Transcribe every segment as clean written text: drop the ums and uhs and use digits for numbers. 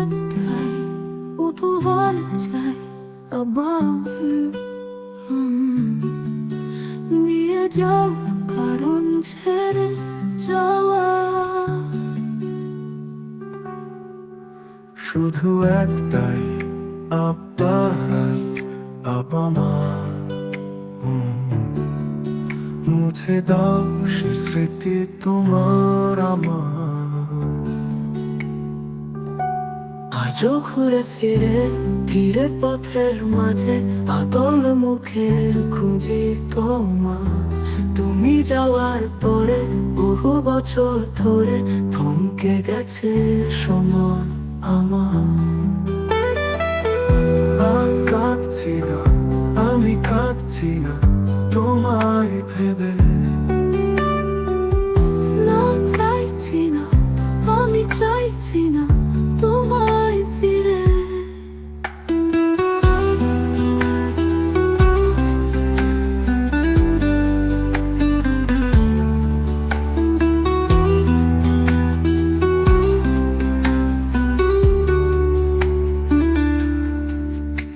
একটাই উপহার চাই আবার নিয়ে যাও, কারণ ছেড়ে যাওয়া শুধু একটাই আবদার, আবামার মুছে দাও সে স্মৃতি তোমার আমার। আজও ঘুরে ফিরে ফিরে পথের মাঝে আতল মুখের খুঁজি তোমার। তুমি যাওয়ার পরে বহু বছর ধরে থমকে গেছে সময় আমার। কাঁদছি না, আমি কাঁদছি না তোমায় ভেবে। না চাইছি না, আমি চাইছি না তোমায় ফিরে।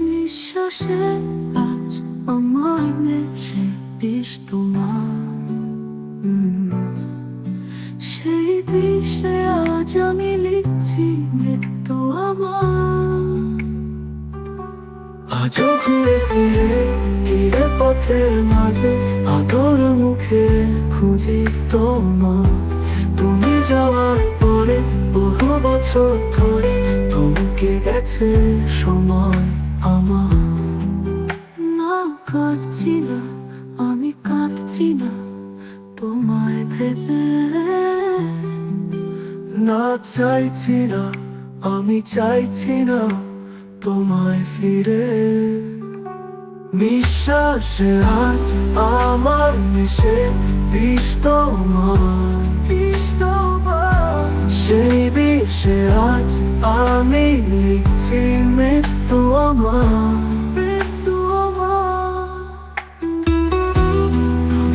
নিঃশ্বাসে আজ আমার নেশে বিষ তোমার। সেই বিষে আজ আমি লিখছি মৃত্যু আমার। আজও ঘুরে ফিরে ফিরে পথের মাঝে আদর মুখে খুঁজি তোমার। তুমি যাওয়ার পরে বহু বছর ধরে থমকে গেছে সময় আমার। না কাঁদছি না, আমি কাঁদছি না তোমায় ভেবে। না চাইছি না, আমি চাইছি না তোমায় ফিরে। নিঃশ্বাসে আজ আমার মিশে বিষ তোমার, বিষ তোমার। সেই বিষে আজ আমি লিখছি মৃত্যু আমার, মৃত্যু আমার।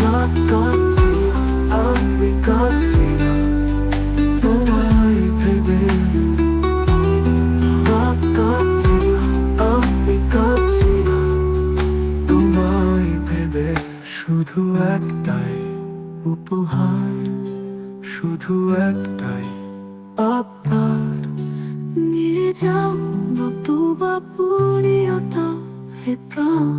না কাঁদছি না, আমি কাঁদছি না তোমায় ভেবে। না কাঁদছি না, আমি কাঁদছি না তোমায় ভেবে। শুধু একটাই উপহার, শুধু একটাই আবদার, নিয়ে যাও নতুবা পুড়িয়ে দাও হে প্রাণ।